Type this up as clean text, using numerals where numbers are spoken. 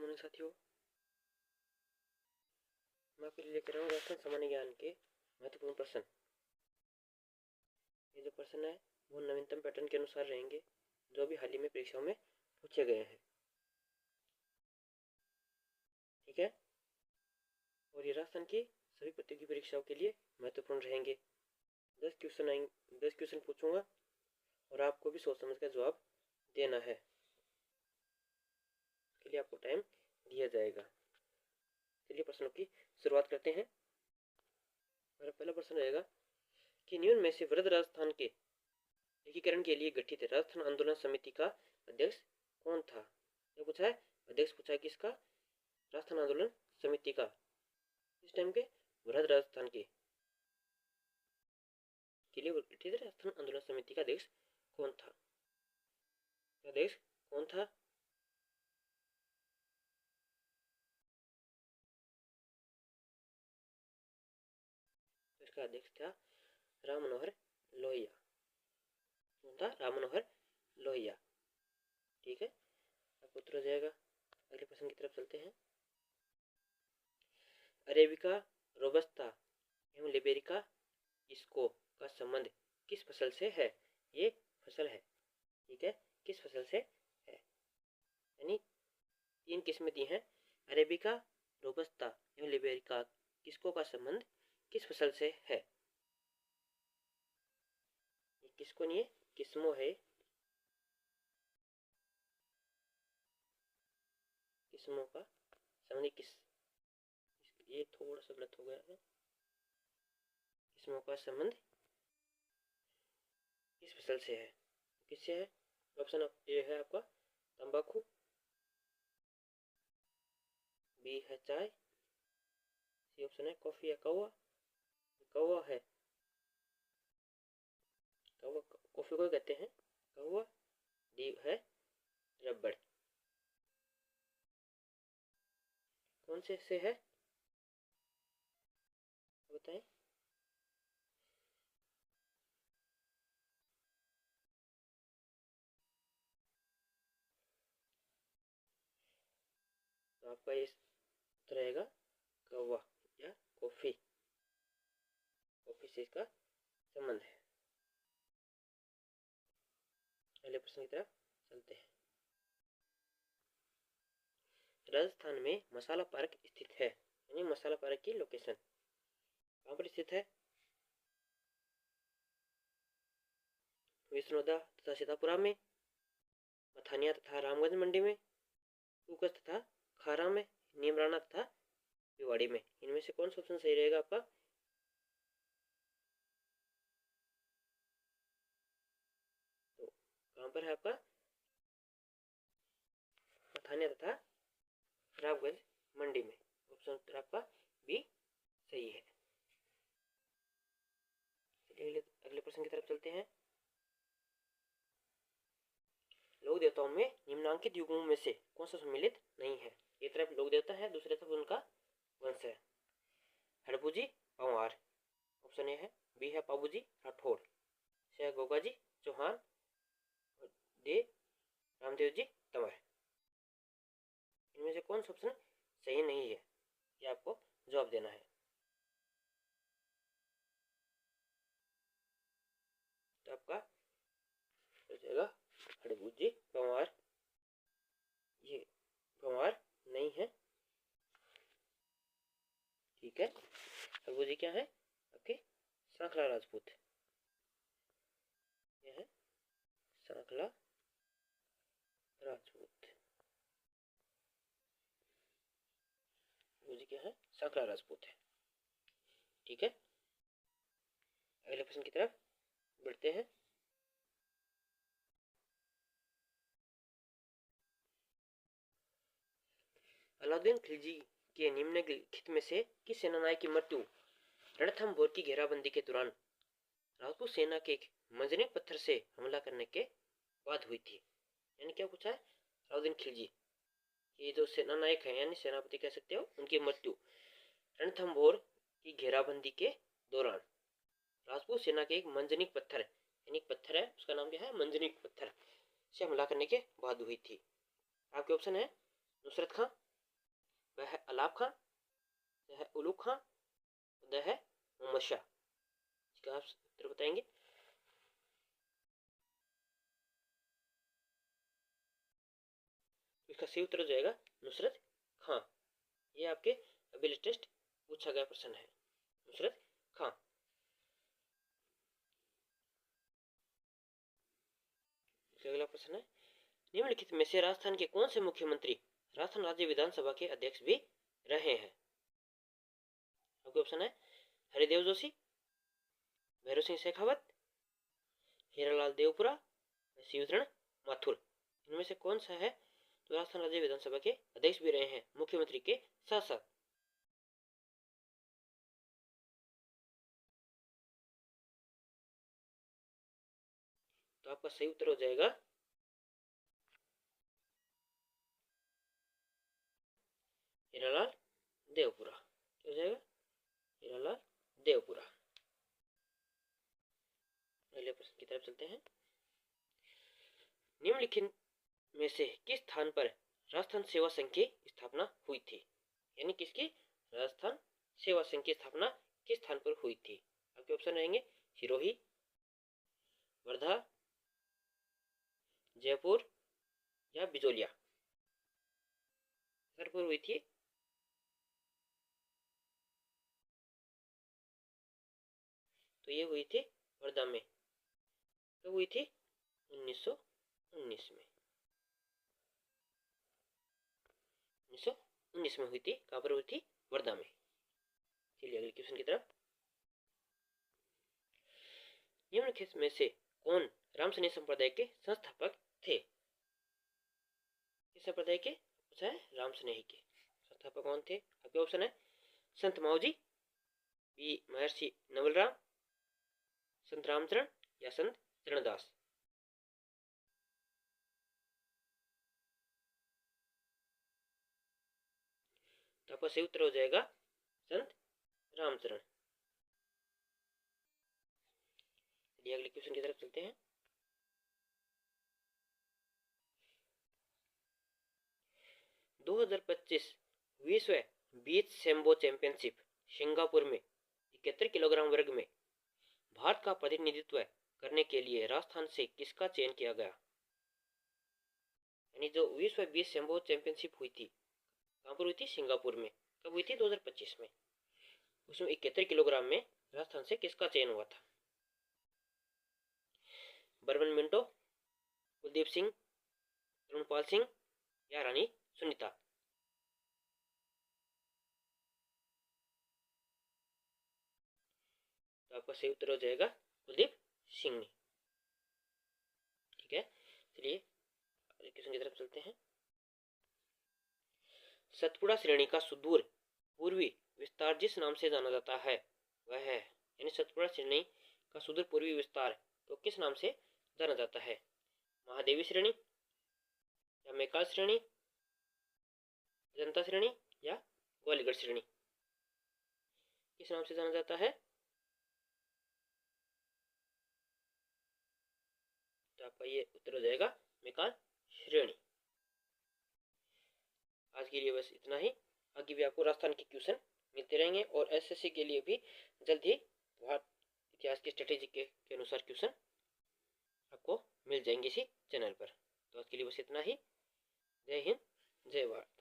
Morning साथियों, मैं आपके लिए लेकर आऊँ राजस्थान सामान्य ज्ञान के महत्वपूर्ण प्रश्न। ये जो प्रश्न है वो नवीनतम पैटर्न के अनुसार रहेंगे जो भी हाल ही में परीक्षाओं में पूछे गए हैं। ठीक है, और ये राजस्थान की सभी प्रतियोगी परीक्षाओं के लिए महत्वपूर्ण रहेंगे। 10 क्वेश्चन आएंगे, 10 क्वेश्चन पूछूंगा और आपको भी सोच समझ कर जवाब देना है। इसके लिए आपको टाइम दिया जाएगा। चलिए प्रश्नों की शुरुआत करते हैं। मेरा पहला प्रश्न रहेगा कि निम्न में से वृहद राजस्थान के एकीकरण के लिए गठित राजस्थान आंदोलन समिति का अध्यक्ष कौन था? ये पूछा है, अध्यक्ष पूछा है किसका? राजस्थान आंदोलन समिति का। इस टाइम के वृहद राजस्थान के लिए गठित राजस्थान आंदोलन समिति का अध्यक्ष कौन था? अध्यक्ष कौन था? इसका अध्यक्ष था राम मनोहर लोहिया। कौन था? राम मनोहर लोहिया। ठीक है, अब उत्तर हो जाएगा। अगले प्रश्न की तरफ चलते हैं। अरेबिका रोबस्ता एवं लिबेरिका इसको का संबंध किस फसल से है? ये फसल है। ठीक है, किस फसल से है? यानी 3 किस्में दी हैं। अरेबिका, रोबस्ता एवं लिबेरिका किसको का संबंध किस फसल से है? ये किसको नहीं है, किस्मों है। किस्मों का संबंध किस, ये थोड़ा सा गलत हो गया है। किस्मों का संबंध किस फसल से है? किससे है? ऑप्शन ए है आपका तंबाकू, बी है चाय, सी ऑप्शन है कॉफी या कौवा। कौवा है, कौवा कॉफी को कहते हैं कौवा। डी है रबड़। कौन से है बताएं? तो आपका ये रहेगा कौवा या कॉफी। कॉफी से इसका संबंध है। अगले प्रश्न की तरफ चलते हैं। राजस्थान में मसाला पार्क स्थित है, यानी मसाला पार्क की लोकेशन कहाँ पर स्थित है? विष्णुदा तथा सीतापुरा में, मथानिया तथा रामगंज मंडी में, कुकस तथा खारा में, नीमराना तथा भिवाड़ी में। इनमें से कौन सा ऑप्शन सही रहेगा आपका? तो कहाँ पर है आपका? मथानिया तथा रामगंज मंडी में। ऑप्शन उत्तर आपका बी सही है। अगले प्रश्न की तरफ चलते हैं। लोक देवताओं में निम्नांकित युग्मों में से कौन सा सम्मिलित नहीं है? एक तरफ लोक देवता है, दूसरी तरफ उनका वंश है। हड़बूजी पंवार, ऑप्शन ए है। बी है पाबूजी राठौड़, सी है गोगा जी चौहान, डी रामदेव जी तंवर। इनमें से कौन सा ऑप्शन सही नहीं है, ये आपको जवाब देना है। तो आपका हो जाएगा हड़बूजी पंवार। ये पंवार नहीं है। ठीक है, हड़बूजी क्या है? आपके सांखला राजपूत। यह है सांखला राजपूत। हड़बूजी क्या है? सांखला राजपूत है। ठीक है, अगले प्रश्न की तरफ बढ़ते हैं। अलाउद्दीन खिलजी के निम्नलिखित में से किस सेनानायक की मृत्यु रणथंभौर की घेराबंदी के दौरान राजपूत सेना के एक मंजनीक पत्थर से हमला करने के बाद हुई थी? यानी क्या पूछा है? अलाउद्दीन खिलजी, ये जो सेनानायक है यानी सेनापति कह सकते हो, उनकी मृत्यु रणथंभौर की घेराबंदी के दौरान राजपूत सेना के एक मंजनीक पत्थर, यानी पत्थर है उसका नाम क्या है? मंजनीक पत्थर से हमला करने के बाद हुई थी। आपके ऑप्शन है नुसरत खां, वह है अलाप खां, वह है उलूग खां, वह है मोहम्मद शाह। इसका आप उत्तर बताएंगे। इसका सही उत्तर हो जाएगा नुसरत खां। ये आपके अभी लेटेस्ट पूछा गया प्रश्न है, नुसरत खां। अगला प्रश्न है, निम्नलिखित में से राजस्थान के कौन से मुख्यमंत्री राजस्थान राज्य विधानसभा के अध्यक्ष भी रहे हैं? आपके ऑप्शन है हरिदेव जोशी, भैरव सिंह शेखावत, हीरालाल देवपुरा, शिवचरण माथुर। इनमें से कौन सा है तो राजस्थान राज्य विधानसभा के अध्यक्ष भी रहे हैं मुख्यमंत्री के साथ साथ? तो आपका सही उत्तर हो जाएगा हीरालाल देवपुरा। हो जाएगा हीरालाल देवपुरा। अगले प्रश्न की तरफ चलते हैं। निम्नलिखित में से किस स्थान पर राजस्थान सेवा संघ की स्थापना हुई थी? यानी किसकी राजस्थान सेवा संघ की स्थापना किस स्थान पर हुई थी? आपके ऑप्शन रहेंगे सिरोही, वर्धा, जयपुर या बिजोलिया। पर हुई थी? तो ये हुई थी वर्धा में। तो हुई थी 1919 में। 1919 में हुई थी। कहाँ पर हुई थी? वर्धा में। चलिए अगले क्वेश्चन की तरफ। निम्नलिखित में से कौन रामसनेही संप्रदाय के संस्थापक थे? किस संप्रदाय के? पूछा है रामसनेही के संस्थापक कौन थे? आपके ऑप्शन है संत मावजी, बी महर्षि नवलराम, संत रामचरण या संत चरणदास। तो आपका सही उत्तर हो जाएगा संत रामचरण। अगले क्वेश्चन की तरफ चलते हैं। दो 2025 विश्व बीच सैम्बो चैंपियनशिप सिंगापुर में 71 किलोग्राम वर्ग में भारत का प्रतिनिधित्व करने के लिए राजस्थान से किसका चयन किया गया? यानी जो विश्व बीच सैम्बो चैंपियनशिप हुई थी, कहाँ पर हुई थी? सिंगापुर में। कब हुई थी? 2025 में। उसमें 71 किलोग्राम में राजस्थान से किसका चयन हुआ था? बर्मन मिंटो, कुलदीप सिंह, तरुणपाल सिंह या रानी सुनीता। तो आपका सही उत्तर हो जाएगा कुलदीप सिंह। ठीक है, चलिए क्वेश्चन की तरफ चलते हैं। सतपुड़ा श्रेणी का सुदूर पूर्वी विस्तार जिस नाम से जाना जाता है वह है? यानी सतपुड़ा श्रेणी का सुदूर पूर्वी विस्तार तो किस नाम से जाना जाता है? महादेवी श्रेणी या मेकाल श्रेणी, जनता श्रेणी या ग्वालियर श्रेणी? किस नाम से जाना जाता है? तो आपका ये उत्तर हो जाएगा मेकाल श्रेणी। आज के लिए बस इतना ही। आगे भी आपको राजस्थान के क्वेश्चन मिलते रहेंगे और एसएससी के लिए भी जल्द ही भारत इतिहास की स्ट्रेटेजी के अनुसार क्वेश्चन आपको मिल जाएंगे इसी चैनल पर। तो आज के लिए बस इतना ही। जय हिंद, जय भारत।